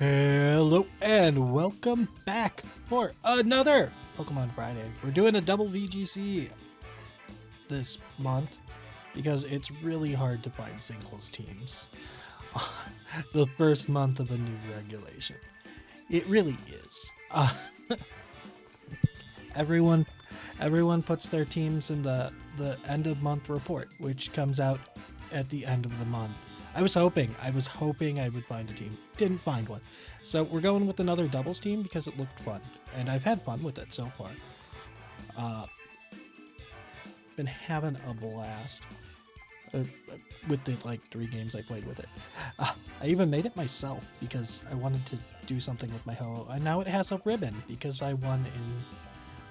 Hello and welcome back for another Pokemon Friday. We're doing a double VGC this month because it's really hard to find singles teams the first month of a new regulation. It really is. Everyone puts their teams in the end of month report, which comes out at the end of the month. I was hoping I would find a team. Didn't find one. So we're going with another doubles team because it looked fun. And I've had fun with it so far. Been having a blast with the 3 games I played with it. I even made it myself because I wanted to do something with my Ho-Oh. And now it has a ribbon because I won in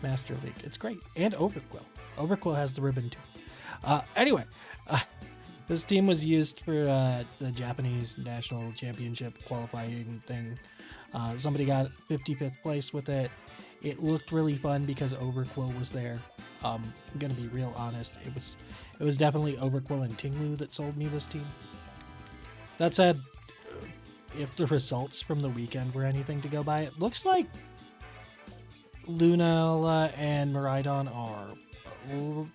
Master League. It's great. And Overquill. Overquill has the ribbon too. Anyway. This team was used for the Japanese National Championship qualifying thing. Somebody got 55th place with it. It looked really fun because Overquill was there. I'm gonna be real honest. It was definitely Overquill and Tinglu that sold me this team. That said, if the results from the weekend were anything to go by, it looks like Lunala and Miraidon are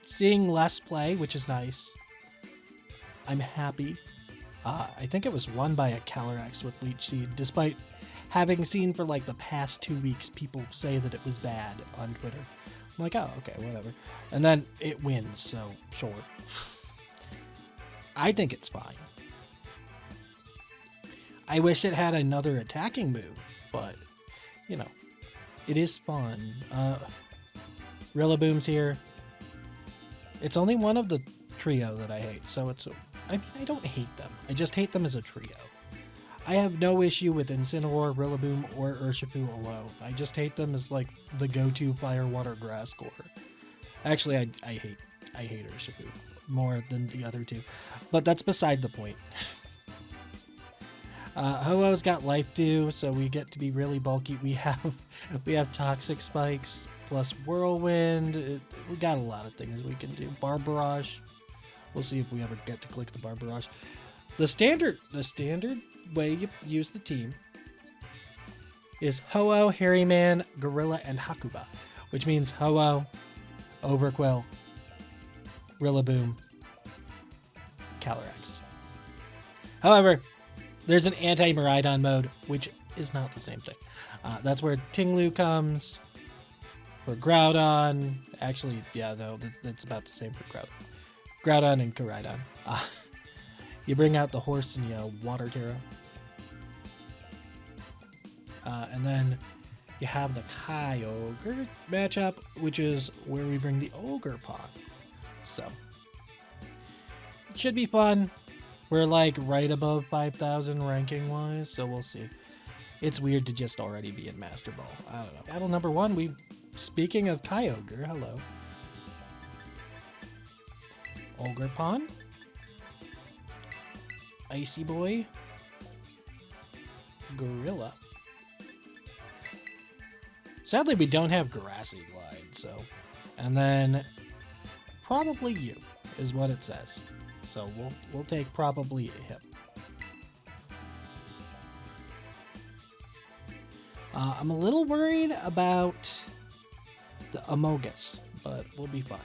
seeing less play, which is nice. I'm happy. I think it was won by a Calyrex with Leech Seed, despite having seen for the past 2 weeks people say that it was bad on Twitter. I'm like, oh, okay, whatever. And then it wins, so sure. I think it's fine. I wish it had another attacking move, but, it is fun. Rillaboom's here. It's only one of the trio that I hate, so I don't hate them. I just hate them as a trio. I have no issue with Incineroar, Rillaboom, or Urshifu alone. I just hate them as the go-to fire, water, grass core. Actually, I hate Urshifu more than the other two, but that's beside the point. Ho-Oh's got Life Dew, so we get to be really bulky. We have Toxic Spikes plus Whirlwind. We got a lot of things we can do. Barbarage. We'll see if we ever get to click the Barbarage. The standard way you use the team is Ho-Oh, Harryman, Gorilla, and Hakuba, which means Ho-Oh, Overquill, Rillaboom, Calyrex. However, there's an anti-Miraidon mode, which is not the same thing. That's where Tinglu comes. For Groudon, actually, yeah, no, that's about the same for Groudon. Groudon and Koraidon. You bring out the horse and you Water Terra. And then you have the Kyogre matchup, which is where we bring the Ogerpon. So, it should be fun. We're right above 5,000 ranking wise, so we'll see. It's weird to just already be in Master Ball. I don't know. Battle number 1, speaking of Kyogre, hello. Ogerpon, Icy Boy, Gorilla. Sadly, we don't have Grassy Glide, so. And then probably you is what it says. So we'll take probably him. I'm a little worried about the Amogus, but we'll be fine.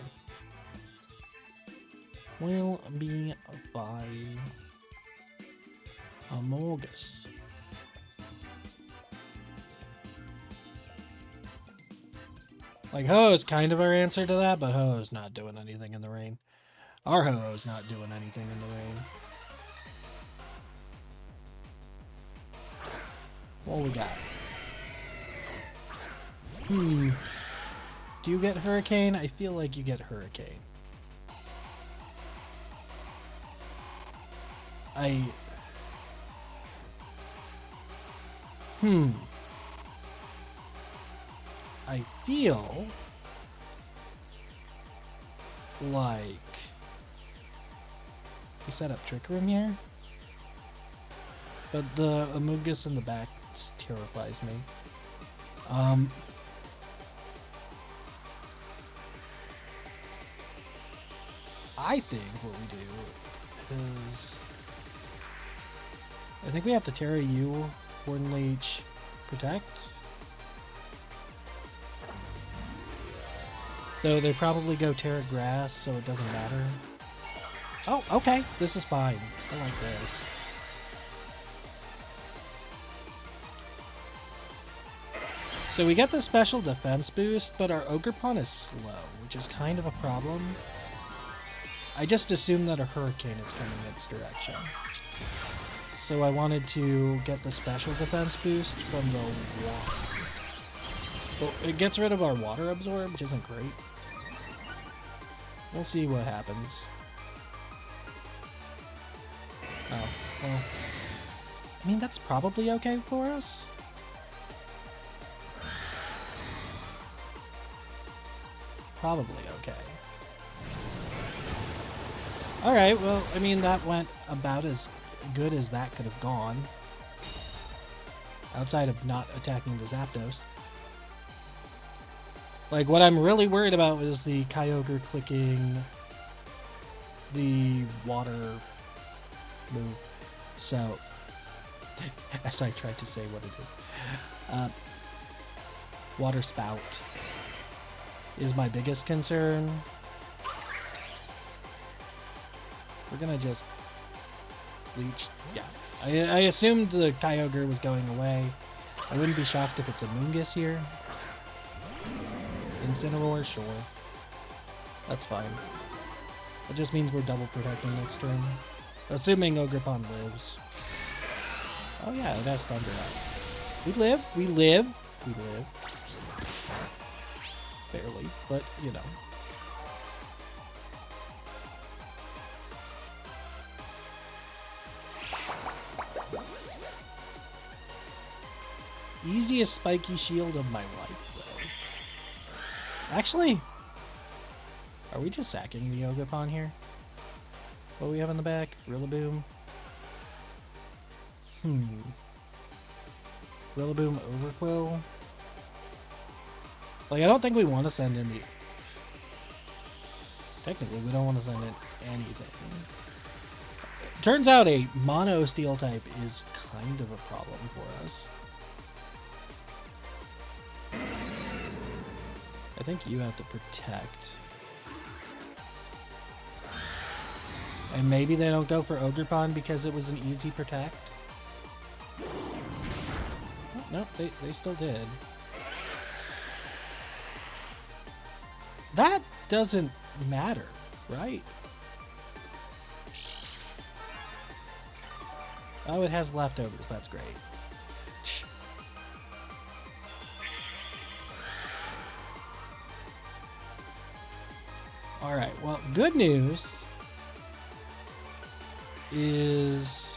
Will be fine. Amogus. Ho-Oh is kind of our answer to that, but Ho-Oh's not doing anything in the rain. Our Ho-Oh's not doing anything in the rain. What we got? Do you get Hurricane? I feel like you get Hurricane. I feel like we set up Trick Room here, but the Amogus in the back terrifies me. I think what we do is I think we have to Terra you Horn Leech, protect. Though they probably go Terra Grass, so it doesn't matter. Oh, okay. This is fine. I like this. So we get the special defense boost, but our Ogerpon is slow, which is kind of a problem. I just assumed that a Hurricane is coming in its direction. So I wanted to get the special defense boost from the water. Well, it gets rid of our Water Absorb, which isn't great. We'll see what happens. Oh, well. I mean, that's probably okay for us. Probably okay. Alright, well, I mean, that went about as good as that could have gone. Outside of not attacking the Zapdos. Like, what I'm really worried about is the Kyogre clicking the water move. So, as I tried to say what it is. Water Spout is my biggest concern. We're gonna just leech. Yeah, I assumed the Kyogre was going away. I wouldn't be shocked if it's a Moongus here. Incineroar, sure. That's fine. It just means we're double protecting next turn. Assuming Ogerpon lives. Oh yeah, it has Thunder out. We live, we live, we live. Barely, but you know. Easiest spiky shield of my life, though. Actually, are we just sacking the Ogerpon here? What do we have in the back? Rillaboom. Rillaboom Overquill. Like, I don't think we want to send in the... Technically, we don't want to send in anything. Turns out a mono steel type is kind of a problem for us. I think you have to protect. And maybe they don't go for Ogerpon because it was an easy protect. Oh, nope, they still did. That doesn't matter, right? Oh, it has leftovers. That's great. Alright, well, good news is...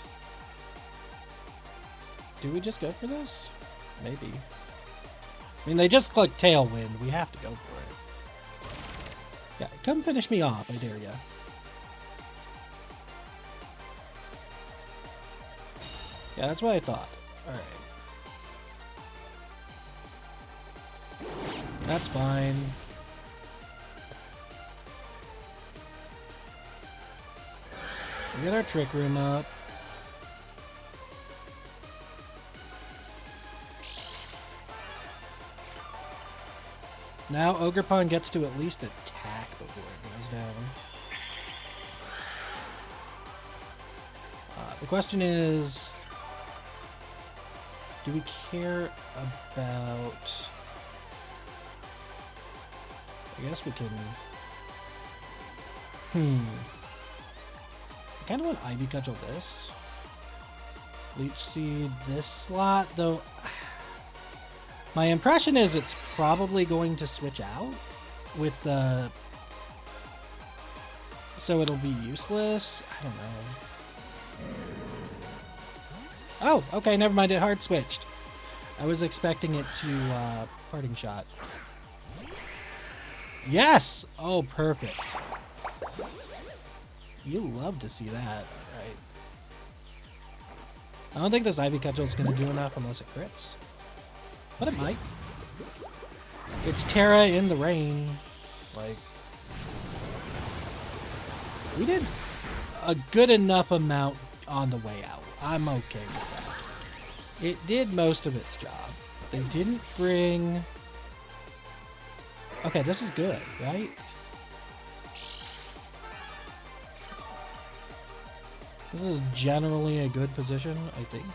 Do we just go for this? Maybe. I mean, they just clicked Tailwind. We have to go for it. Yeah, come finish me off, I dare ya. Yeah, that's what I thought. Alright. That's fine. We get our Trick Room up. Now Ogerpon gets to at least attack before it goes down. The question is, do we care about... I guess we can... I kind of want Ivy Cudgel this. Leech Seed this slot, though. My impression is it's probably going to switch out with the... So it'll be useless? I don't know. Oh, okay, never mind, it hard switched. I was expecting it to, Parting Shot. Yes! Oh, perfect. You love to see that, right? I don't think this Ivy Cudgel is going to do enough unless it crits. But it might. It's Terra in the rain. Like, we did a good enough amount on the way out. I'm okay with It did most of its job. They didn't bring... Okay, this is good, right? This is generally a good position, I think.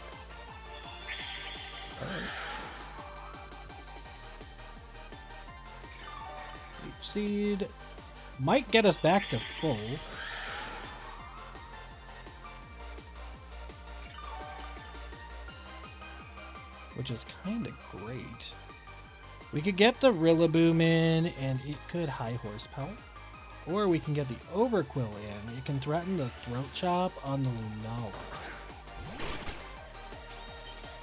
Alright. Leaf Seed might get us back to full. Which is kind of great. We could get the Rillaboom in, and it could high horsepower. Or we can get the Overquill in. It can threaten the Throat Chop on the Lunala.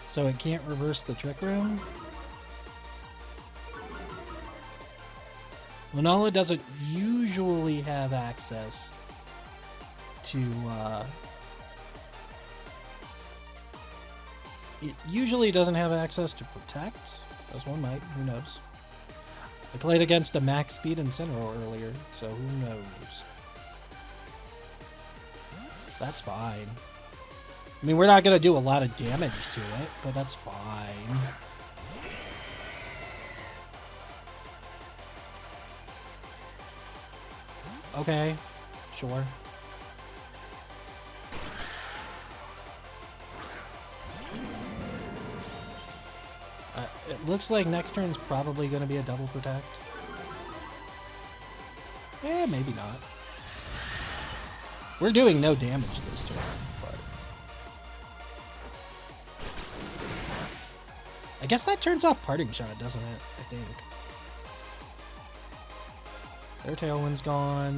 So it can't reverse the Trick Room. Lunala doesn't usually have access to... It usually doesn't have access to Protect. This one might, who knows. I played against a max speed Incineroar earlier, so who knows. That's fine. I mean, we're not going to do a lot of damage to it, but that's fine. Okay, sure. It looks like next turn's probably going to be a double protect. Eh, maybe not. We're doing no damage this turn, but... I guess that turns off Parting Shot, doesn't it? I think. Their Tailwind's gone.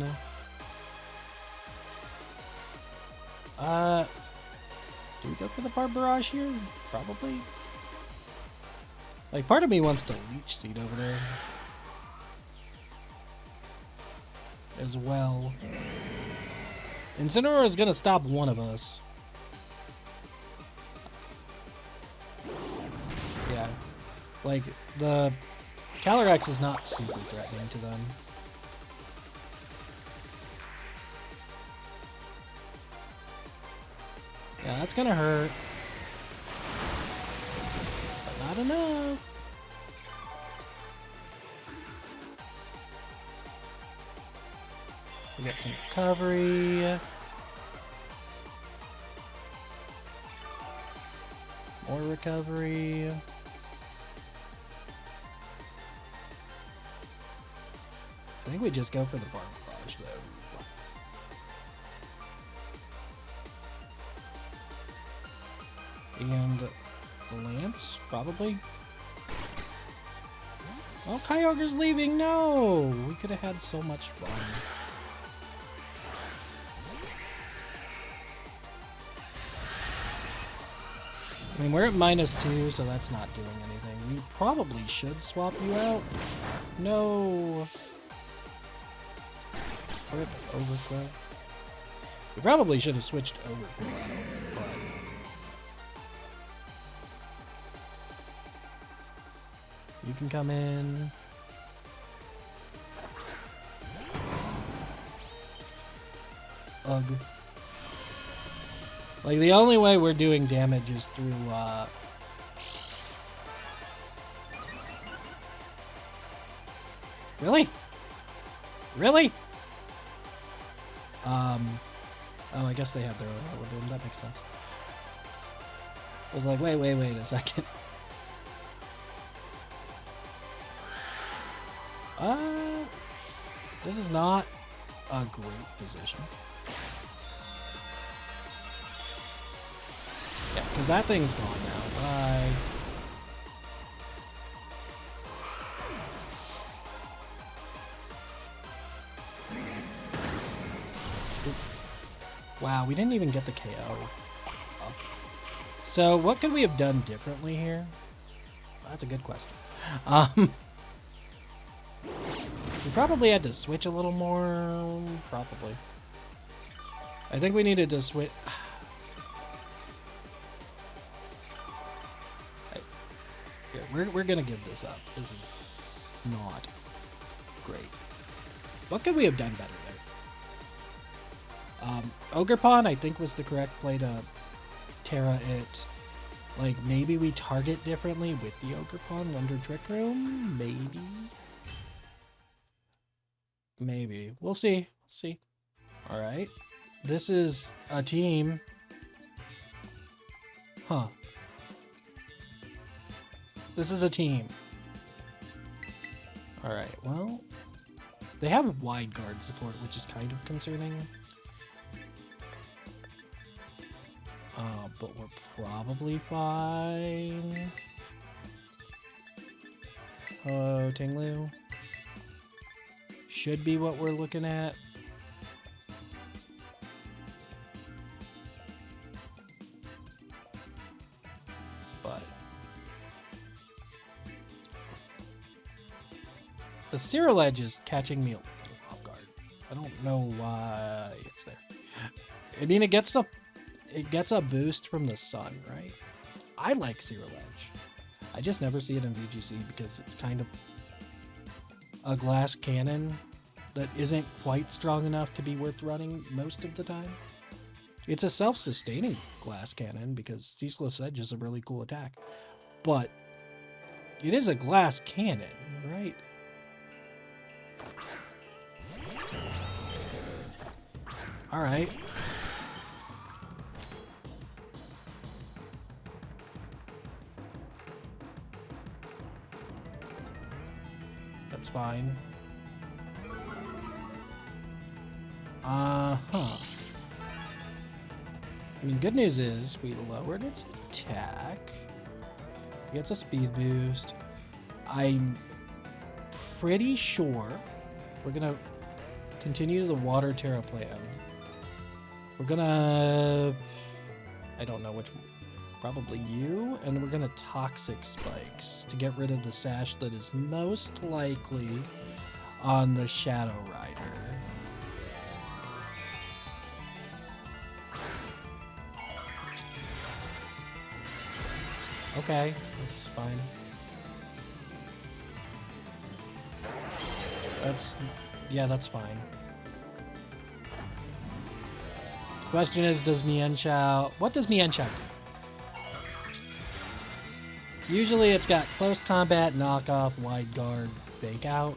Do we go for the Barbarage here? Probably. Like, part of me wants to Leech Seed over there. As well. Incineroar is gonna stop one of us. Yeah. Like, the Calyrex is not super threatening to them. Yeah, that's gonna hurt. But not enough. We got some recovery. More recovery. I think we just go for the Barbarage though. And the Lance, probably. Oh, Kyogre's leaving! No! We could have had so much fun. I mean, we're at -2, so that's not doing anything. We probably should swap you out. No! Rip Overflow. We probably should have switched Overflow out, but... You can come in. Ugh. Like, the only way we're doing damage is through, Really? Really? Oh, I guess they have their own Rillaboom. That makes sense. I was like, wait a second. This is not a great position. Yeah, because that thing's gone now. Bye. Wow, we didn't even get the KO. Oh. So, what could we have done differently here? That's a good question. We probably had to switch a little more. Probably. I think we needed to switch. Yeah, we're gonna give this up. This is not great. What could we have done better there? Ogerpon, I think, was the correct play to Terra it. Like, maybe we target differently with the Ogre Pawn under Trick Room? Maybe. Maybe. We'll see. See. Alright. This is a team. Huh. This is a team. Alright, well... They have wide guard support, which is kind of concerning. But we're probably fine. Hello, Tinglu. Should be what we're looking at. But the Cyril Edge is catching me off guard. I don't know why it's there. I mean, it gets a boost from the sun, right? I like Cyril Edge. I just never see it in VGC because it's kind of a glass cannon that isn't quite strong enough to be worth running most of the time. It's a self-sustaining glass cannon because Ceaseless Edge is a really cool attack. But it is a glass cannon, right? Alright. That's fine. I mean, good news is we lowered its attack. It gets a speed boost. I'm pretty sure we're gonna continue the Water Terra plan. We're gonna... I don't know which... Probably you, and we're gonna Toxic Spikes to get rid of the sash that is most likely on the Shadow Rider. Okay, that's fine. That's fine. Question is, does Mienshao... What does Mienshao do? Usually it's got close combat, knockoff, wide guard, fake out.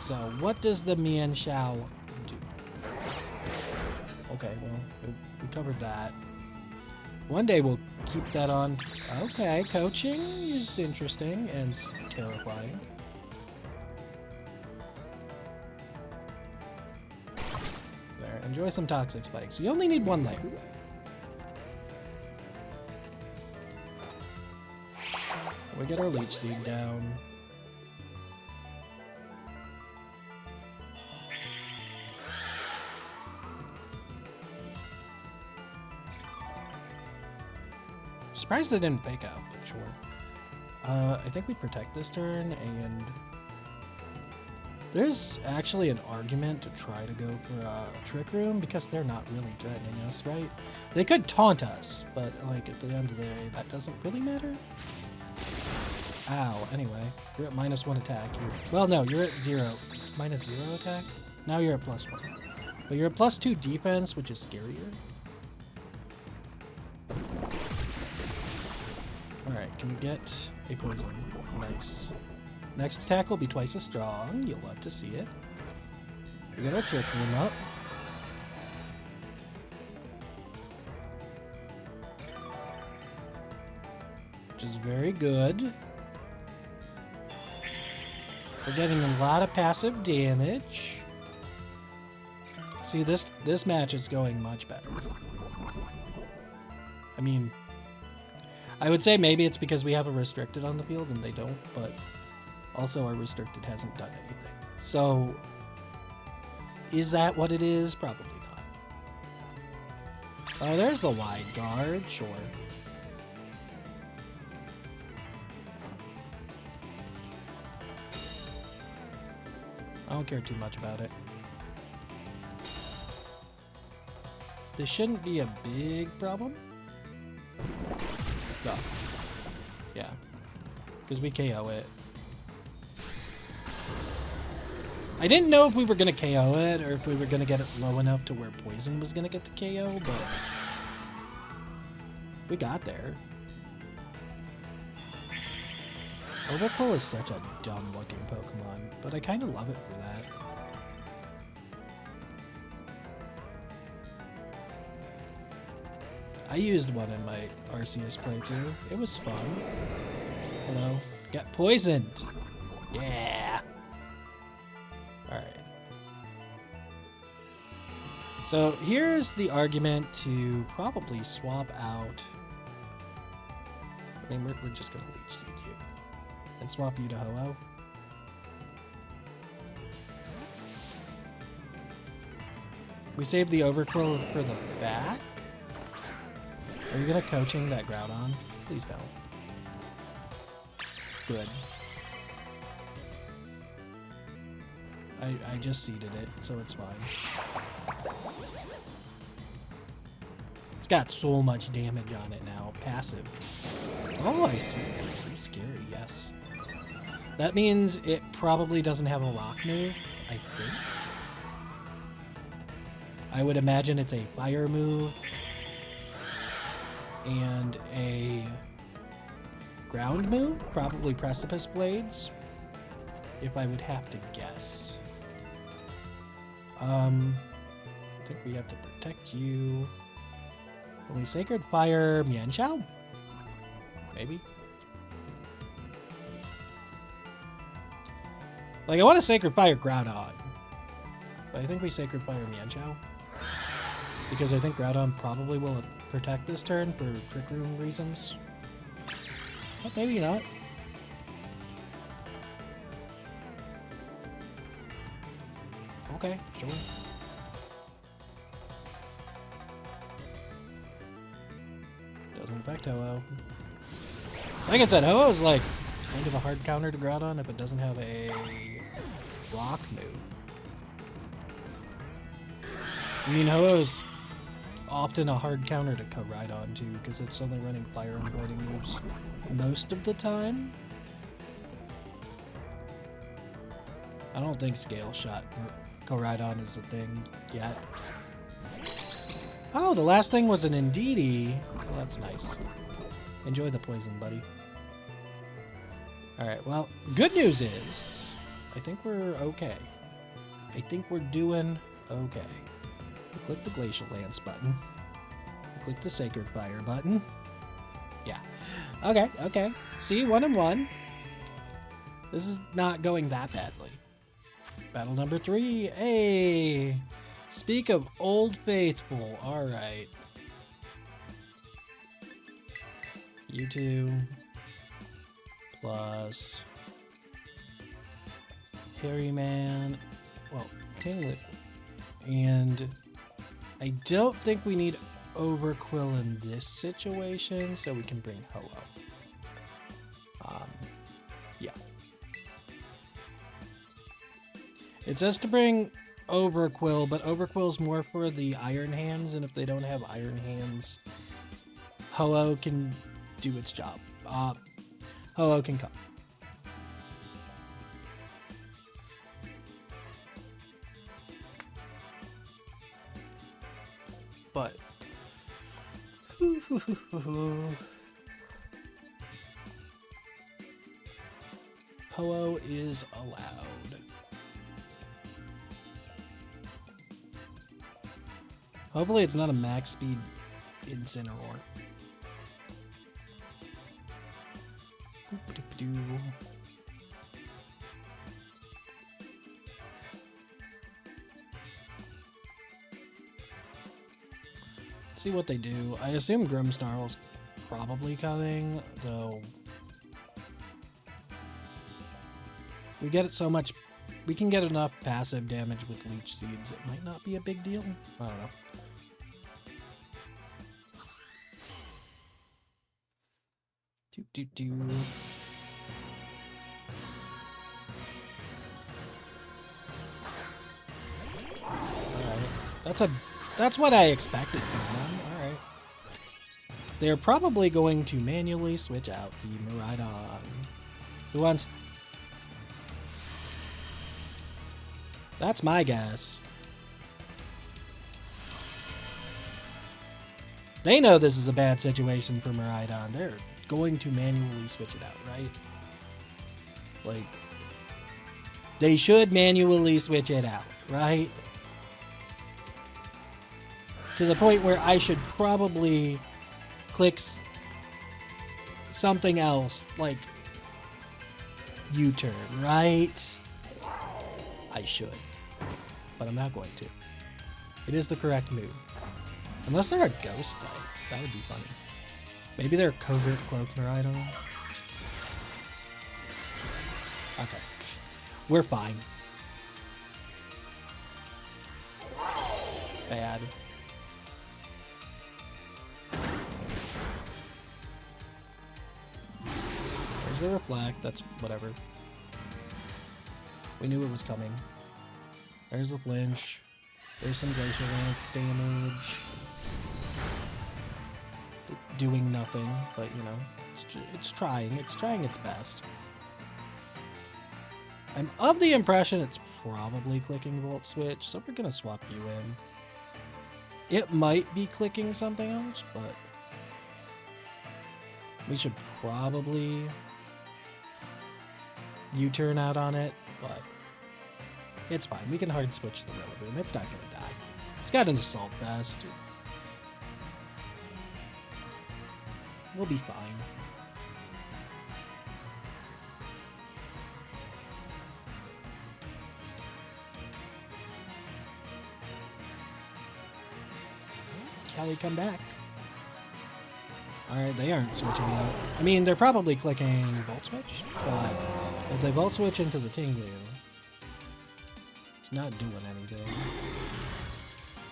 So what does the Mienshao do? Okay, well, we covered that. One day we'll keep that on. Okay, coaching is interesting and terrifying. There, enjoy some Toxic Spikes. You only need one layer. We get our Leech Seed down. Surprised they didn't fake out, but sure. I think we protect this turn, and there's actually an argument to try to go for Trick Room because they're not really threatening us, right? They could taunt us, but like at the end of the day, that doesn't really matter. Ow, anyway, you're at -1 attack. Well, no, you're at 0. -0 attack? Now you're at +1. But you're at +2 defense, which is scarier. Alright, can we get a poison? Nice. Next attack will be twice as strong. You'll love to see it. We got our Trick Room up. Which is very good. We're getting a lot of passive damage. See, this match is going much better. I mean, I would say maybe it's because we have a restricted on the field and they don't, but also our restricted hasn't done anything. So, is that what it is? Probably not. Oh, there's the wide guard, sure. I don't care too much about it. This shouldn't be a big problem. No. Yeah. Because we KO it. I didn't know if we were going to KO it or if we were going to get it low enough to where Poison was going to get the KO, but We got there. Overcool is such a dumb-looking Pokemon, but I kind of love it for that. I used one in my Arceus playthrough. It was fun. Hello. Got poisoned. Yeah. Alright. So here's the argument to probably swap out. I mean, we're just going to Leech Seed you. And swap you to Ho-Oh. We saved the Overquill for the back. Are you gonna coaching that Groudon? Please don't. Good. I just seeded it, so it's fine. It's got so much damage on it now. Passive. Oh, I see. I see. Scary, yes. That means it probably doesn't have a rock move, I think. I would imagine it's a fire move and a ground move, probably Precipice Blades, if I would have to guess. I think we have to protect you. Will we Sacred Fire Mienshao? Maybe? Like, I want to Sacred Fire Groudon, but I think we Sacred Fire Mienshao. Because I think Groudon probably will protect this turn for Trick Room reasons. But maybe not. Okay, sure. Doesn't affect Ho-Oh. Like I said, Ho-Oh's like kind of a hard counter to Groudon if it doesn't have a rock move. I mean, Ho-Oh's often a hard counter to Koraidon too, because it's only running fire and fighting moves most of the time. I don't think Scale Shot Koraidon is a thing yet. Oh, the last thing was an Indeedee. Well, that's nice. Enjoy the poison, buddy. Alright, well, good news is, I think we're okay. I think we're doing okay. Click the Glacial Lance button. Click the Sacred Fire button. Yeah. Okay, okay. See, 1 and 1. This is not going that badly. Battle number 3. Hey! Speak of Old Faithful. Alright. You two. Plus. Harryman. Well, Tinglet. And I don't think we need Overquill in this situation, so we can bring Ho-Oh. Yeah. It says to bring Overquill, but Overquill's more for the Iron Hands, and if they don't have Iron Hands, Ho-Oh can do its job. Ho-Oh can come. But Ho-Oh is allowed. Hopefully it's not a max speed Incineroar. See what they do. I assume Grimmsnarl's probably coming, though. We get it so much. We can get enough passive damage with Leech Seeds. It might not be a big deal. I don't know. Alright. That's what I expected from them. Alright. They're probably going to manually switch out the Miraidon. Who wants? That's my guess. They know this is a bad situation for Miraidon. They're going to manually switch it out, right? Like, they should manually switch it out, right? To the point where I should probably click something else, like U-turn, right? I should, but I'm not going to. It is the correct move. Unless they're a ghost type, that would be funny. Maybe they're covert cloak Miraidon. Okay. We're fine. Bad. There's the reflect, that's whatever. We knew it was coming. There's the flinch. There's some glacial lance damage. Doing nothing, but you know, it's trying its best. I'm of the impression it's probably clicking Volt Switch, so we're gonna swap you in. It might be clicking something else, but we should probably U-turn out on it, but it's fine. We can hard switch the Rillaboom. It's not gonna die. It's got an Assault Vest. We'll be fine. Callie, come back. Alright, they aren't switching out. I mean, they're probably clicking Volt Switch, but if they Volt Switch into the Tinglu, it's not doing anything.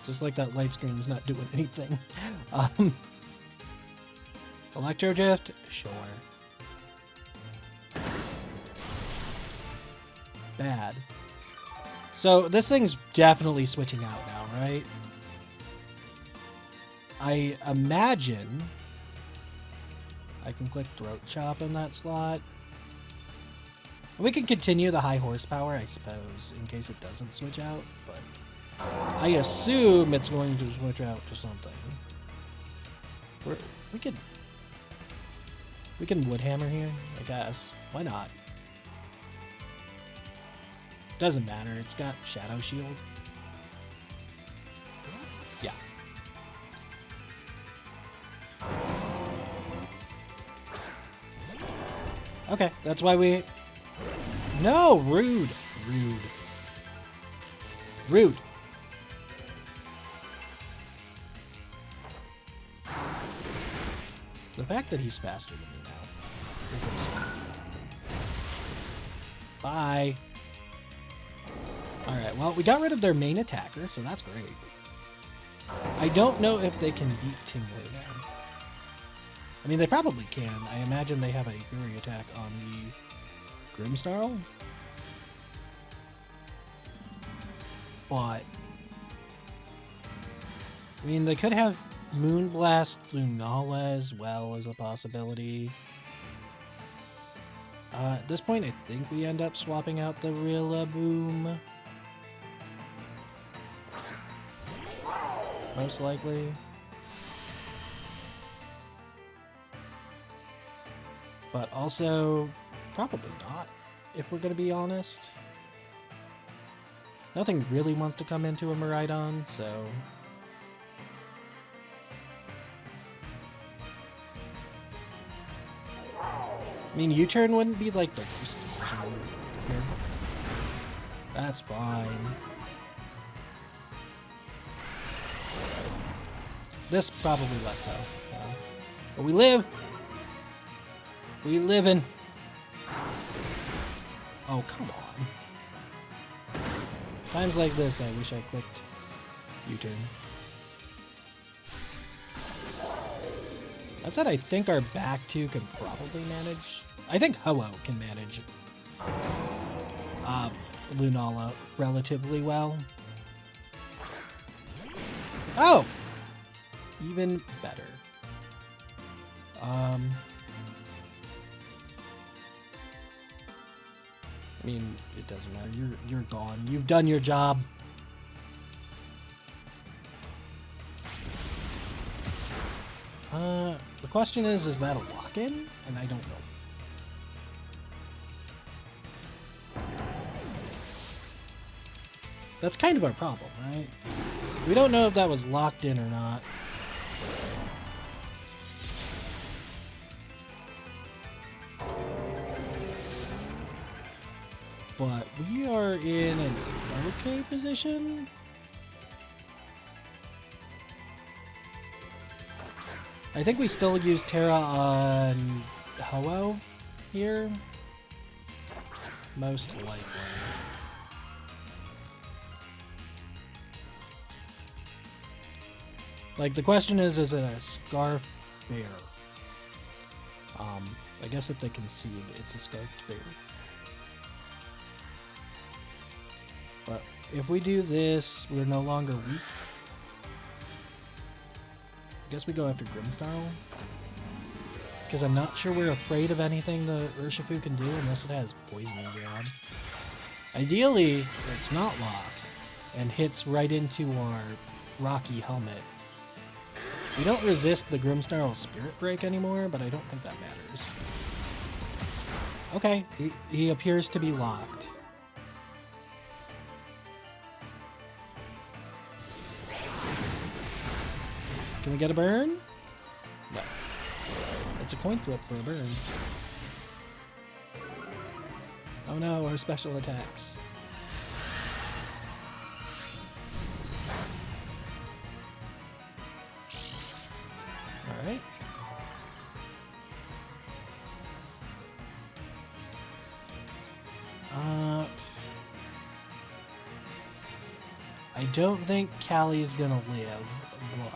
Just like that light screen is not doing anything. Electro Drift? Sure. Bad. So this thing's definitely switching out now, right? I imagine I can click Throat Chop in that slot. We can continue the high horsepower, I suppose, in case it doesn't switch out, but I assume it's going to switch out to something. We can Woodhammer here, I guess. Why not? Doesn't matter, it's got Shadow Shield. Yeah. Okay, that's why we... No! Rude! Rude. Rude! The fact that he's faster than me now is absurd. Bye! Alright, well, we got rid of their main attacker, so that's great. I don't know if they can beat Tinglu now. I mean, they probably can. I imagine they have a Fury attack on the Grimmsnarl. But I mean, they could have Moonblast Lunala as well as a possibility. At this point, I think we end up swapping out the Rillaboom. Most likely. But also, probably not, if we're going to be honest. Nothing really wants to come into a Miraidon, so... I mean, U-turn wouldn't be like the worst decision here. That's fine. This probably less so. But we live! We livin'. Oh, come on. Times like this, I wish I clicked U-turn. That said, I think our back two can probably manage. I think Ho-Oh can manage Lunala relatively well. Oh! Even better. I mean, it doesn't matter. You're gone. You've done your job. The question is that a lock-in? And I don't know. That's kind of our problem, right? We don't know if that was locked in or not. But we are in an okay position. I think we still use Terra on Ho-Oh here. Most likely. Like, the question is it a Scarf Bear? I guess if they concede, it's a Scarfed Bear. But if we do this, we're no longer weak. I guess we go after Grimmsnarl. Because I'm not sure we're afraid of anything the Urshifu can do unless it has Poisoning Grab. Ideally, it's not locked and hits right into our Rocky helmet. We don't resist the Grimmsnarl Spirit Break anymore, but I don't think that matters. Okay, he appears to be locked. Can we get a burn? No. It's a coin flip for a burn. Oh no, our special attacks. Alright. I don't think Callie's gonna live, but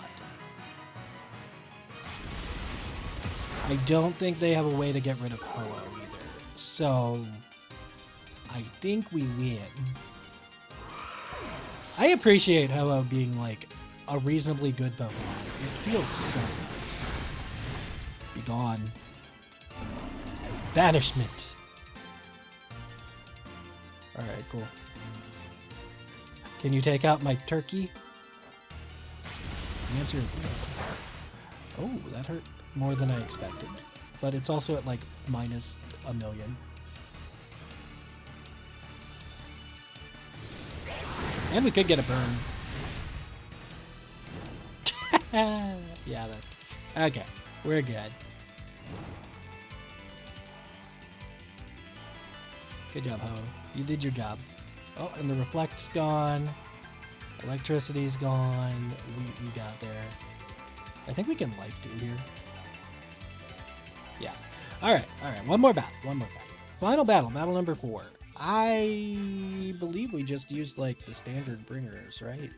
I don't think they have a way to get rid of Ho-Oh either. So I think we win. I appreciate Ho-Oh being like a reasonably good Pokemon. It feels so nice. Be gone. Banishment. Alright, cool. Can you take out my turkey? The answer is no. Oh, that hurt more than I expected. But it's also at like minus a million. And we could get a burn. Yeah, that. Okay, we're good. Good job, Ho. You did your job. Oh, and the Reflect's gone. Electricity's gone. We got there. I think we can Life Dew here. Yeah. Alright, alright. One more battle. Final battle, battle number 4. I believe we just used like the standard bringers, right?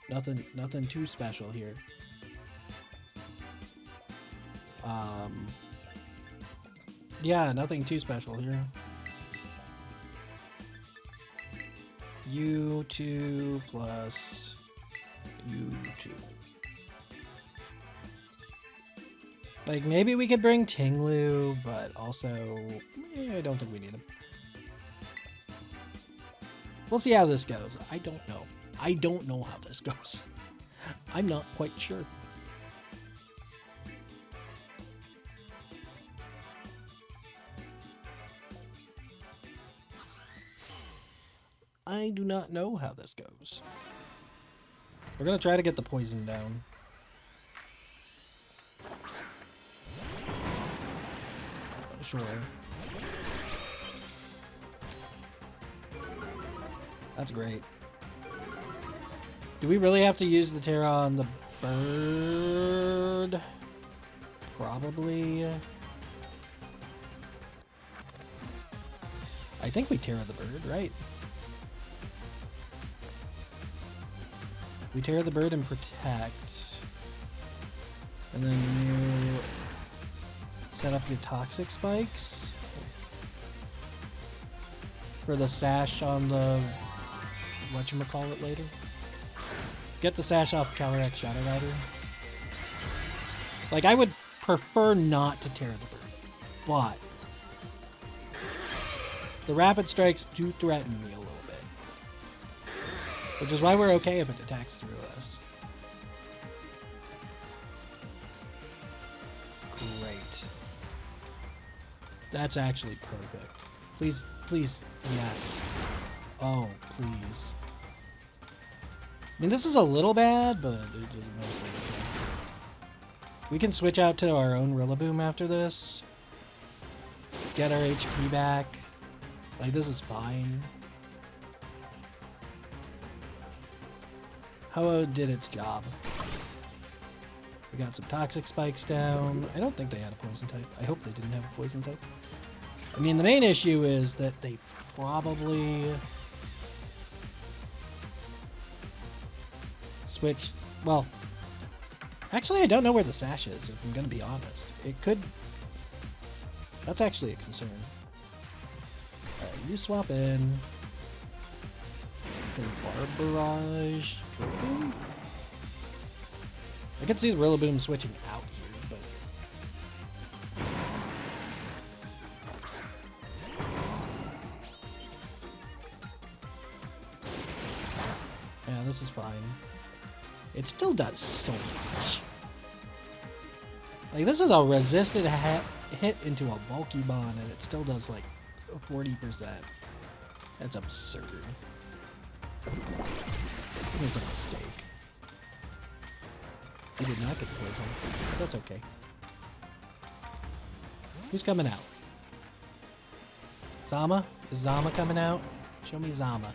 Nothing too special here. Yeah, nothing too special here. U2 plus U2. Like, maybe we could bring Tinglu, but also, I don't think we need him. We'll see how this goes. I don't know. I don't know how this goes. I'm not quite sure. I do not know how this goes. We're gonna try to get the poison down. Sure. That's great. Do we really have to use the Terra on the bird? Probably. I think we Terra the bird, right? We Terra the bird and protect. And then you set up your toxic spikes for the sash on the whatchamacallit later. Get the sash off Calyrex Shadow Rider. Like, I would prefer not to Terra the bird, but the rapid strikes do threaten me a little bit. Which is why we're okay if it attacks through us. Great. That's actually perfect. Please, please, yes. Oh, please. I mean, this is a little bad, but it is mostly okay. We can switch out to our own Rillaboom after this. Get our HP back. Like, this is fine. Ho-Oh did its job. We got some toxic spikes down. I don't think they had a poison type. I hope they didn't have a poison type. I mean, the main issue is that they probably switch. Well, actually, I don't know where the sash is, if I'm going to be honest. It could. That's actually a concern. Alright, you swap in. Barbarage. Rillaboom? I can see the Rillaboom switching out here, but. Yeah, this is fine. It still does so much. Like, this is a resisted hit into a bulky bond, and it still does like 40%. That's absurd. It's a mistake. He did not get the poison, but that's okay. Who's coming out? Zama? Is Zama coming out? Show me Zama.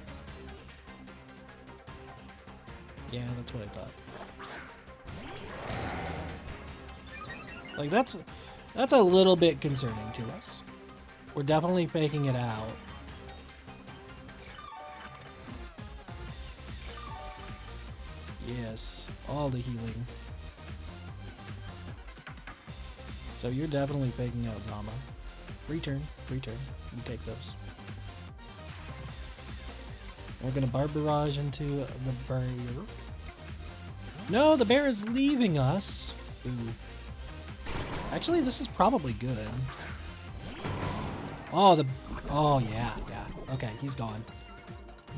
Yeah, that's what I thought. Like, that's a little bit concerning to us. We're definitely faking it out. Yes, all the healing. So you're definitely faking out Zama. Return. You take those. We're gonna Barbarage into the bear. No, the bear is leaving us. Ooh. Actually, this is probably good. Oh, yeah. Okay, he's gone.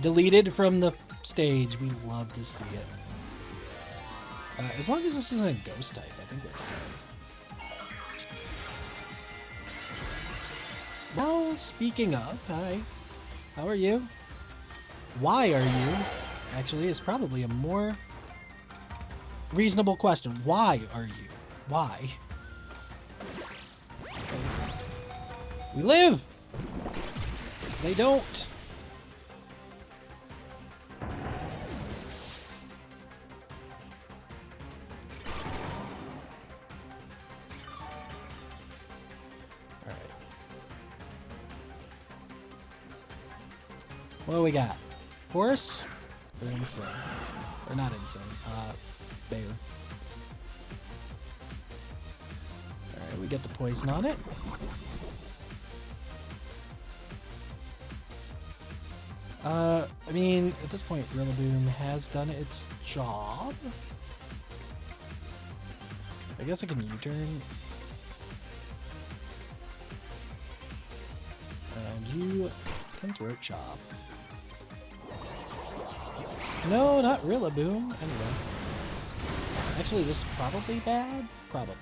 Deleted from the stage. We love to see it. As long as this isn't a ghost type, I think we're good. Well, speaking of, hi. How are you? Why are you? Actually, is probably a more reasonable question. Why are you? Why? We live! They don't. Alright. What do we got? Horse? Or insane? Or not insane. Bear. Alright, we get the poison on it. I mean, at this point, Rillaboom has done its job. I guess I can U-turn. And you can Throat Chop. No, not Rillaboom. Anyway. Actually, this is probably bad? Probably.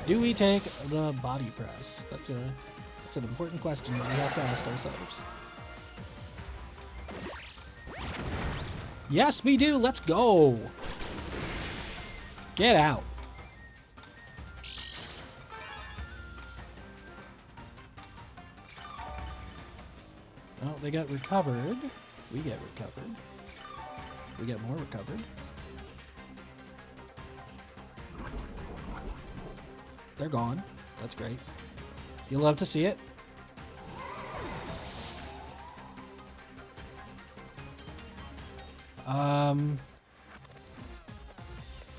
Do we take the body press? That's an important question that we have to ask ourselves. Yes, we do. Let's go. Get out. Oh, they got recovered. We get recovered. We get more recovered. They're gone. That's great. You love to see it.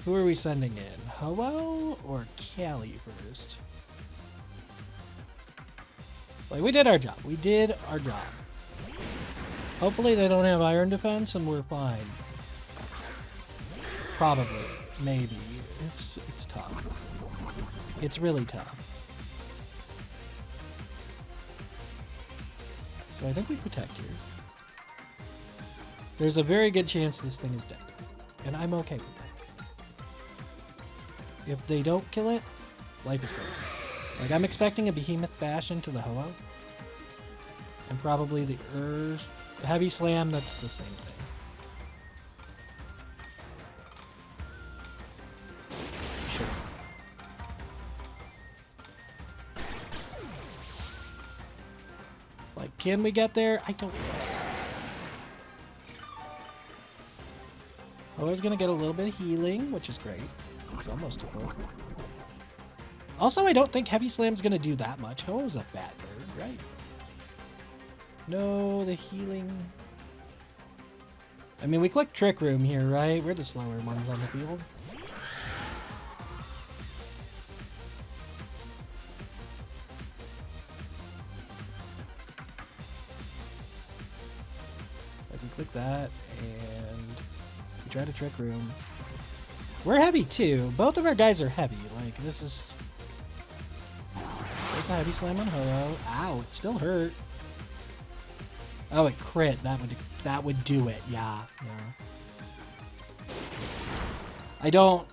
Who are we sending in? Ho-Oh or Callie first? Like, we did our job. We did our job. Hopefully they don't have iron defense and we're fine. Probably. Maybe. It's tough. It's really tough. So I think we protect here. There's a very good chance this thing is dead. And I'm okay with that. If they don't kill it, Life is great. Like, I'm expecting a Behemoth Bash into the Ho-Oh. And probably the Heavy Slam, that's the same thing. Sure. Like, can we get there? I don't know. Ho-Oh's gonna get a little bit of healing, which is great. It's almost a full. Also, I don't think Heavy Slam's gonna do that much. Ho-Oh's a bad bird, right? No, the healing. I mean, we click Trick Room here, right? We're the slower ones on the field. I can click that, and we try to Trick Room. We're heavy, too. Both of our guys are heavy. Like, this is... There's a Heavy Slam on Ho-Oh. Ow, it still hurt. Oh, it crit. That would do it. Yeah. I don't...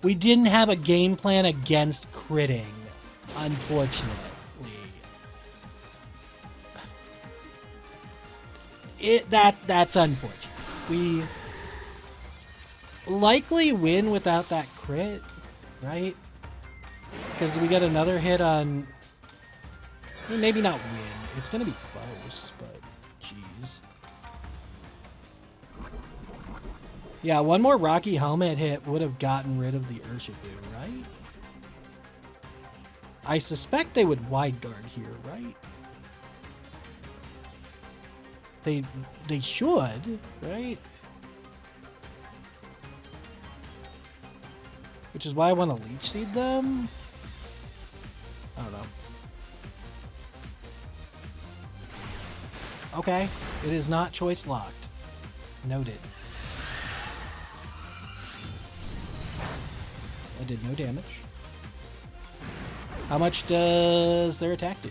We didn't have a game plan against critting, unfortunately. That's unfortunate. We likely win without that crit, right? Because we get another hit on... Maybe not win. It's going to be close, but jeez. Yeah, one more Rocky Helmet hit would have gotten rid of the Urshifu, right? I suspect they would wide guard here, right? They should, right? Which is why I want to Leech Seed them. I don't know. Okay, it is not choice locked. Noted. I did no damage. How much does their attack do?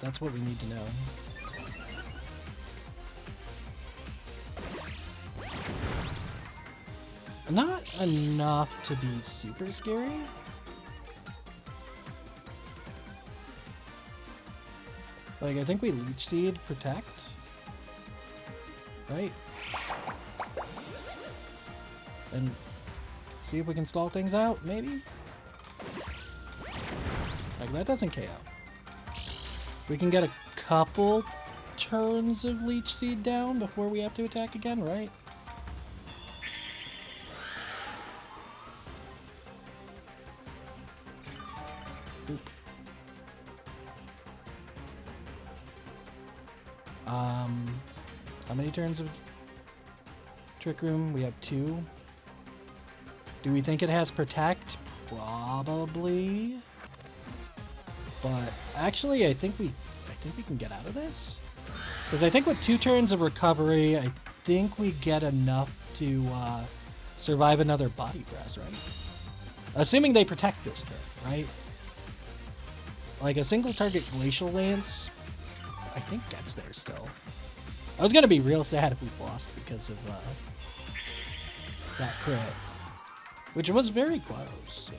That's what we need to know. Not enough to be super scary. Like, I think we Leech Seed, Protect. Right? And see if we can stall things out, maybe? Like, that doesn't KO. We can get a couple turns of Leech Seed down before we have to attack again, right? Oop. How many turns of Trick Room? We have 2. Do we think it has Protect? Probably. But actually, I think we can get out of this. Because I think with 2 turns of recovery, I think we get enough to survive another Body Press, right? Assuming they protect this turn, right? Like a single target Glacial Lance, I think gets there still. I was gonna be real sad if we lost because of that crit, which was very close.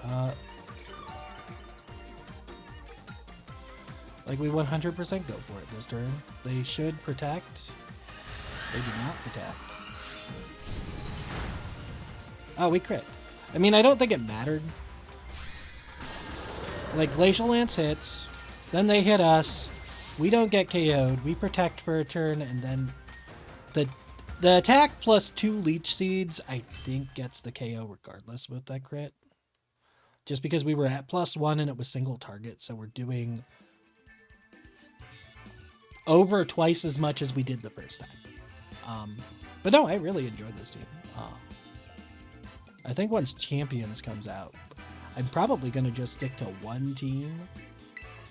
Like, we 100% go for it this turn. They should protect. They do not protect. Oh, we crit. I mean, I don't think it mattered. Like, Glacial Lance hits, then they hit us. We don't get KO'd. We protect for a turn, and then the attack plus 2 Leech Seeds, I think, gets the KO regardless with that crit. Just because we were at +1 and it was single target, so we're doing over twice as much as we did the first time. But no, I really enjoyed this team. I think once Champions comes out, I'm probably going to just stick to one team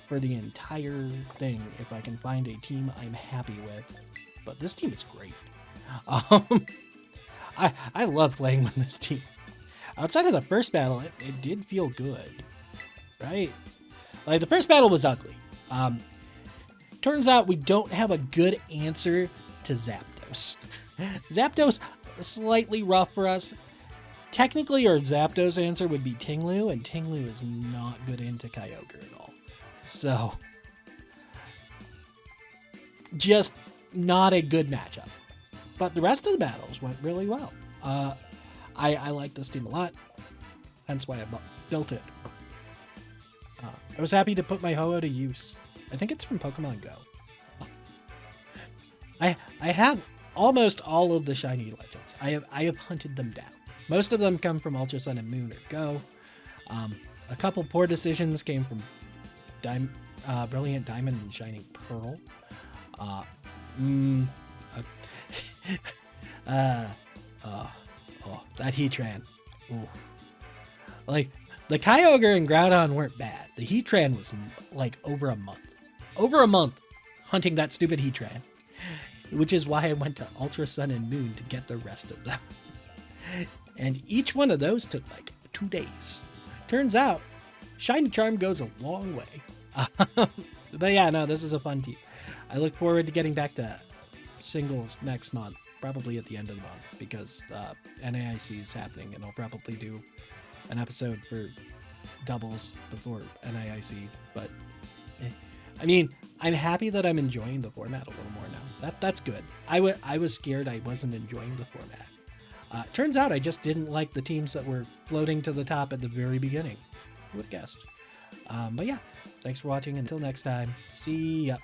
for the entire thing if I can find a team I'm happy with. But this team is great. I love playing with this team. Outside of the first battle, it did feel good, right? Like, the first battle was ugly. Turns out we don't have a good answer to Zapdos. Zapdos, slightly rough for us. technically your Zapdos answer would be Tinglu, and Tinglu is not good into Kyogre at all. So, just not a good matchup. But the rest of the battles went really well. I like this team a lot, hence why I built it. I was happy to put my Ho-Oh to use. I think it's from Pokemon Go. I have almost all of the shiny legends. I have hunted them down. Most of them come from Ultra Sun and Moon or Go. A couple poor decisions came from Brilliant Diamond and Shining Pearl. That Heatran. Ooh. Like, the Kyogre and Groudon weren't bad. The Heatran was like over a month. Over a month hunting that stupid Heatran. Which is why I went to Ultra Sun and Moon to get the rest of them. And each one of those took like 2 days. Turns out, Shiny Charm goes a long way. But yeah, no, this is a fun team. I look forward to getting back to singles next month. Probably at the end of the month. Because NAIC is happening. And I'll probably do an episode for doubles before NAIC. But, I mean, I'm happy that I'm enjoying the format a little more now. That's good. I was scared I wasn't enjoying the format. Turns out I just didn't like the teams that were floating to the top at the very beginning. Who would have guessed? But yeah, thanks for watching. Until next time, see ya.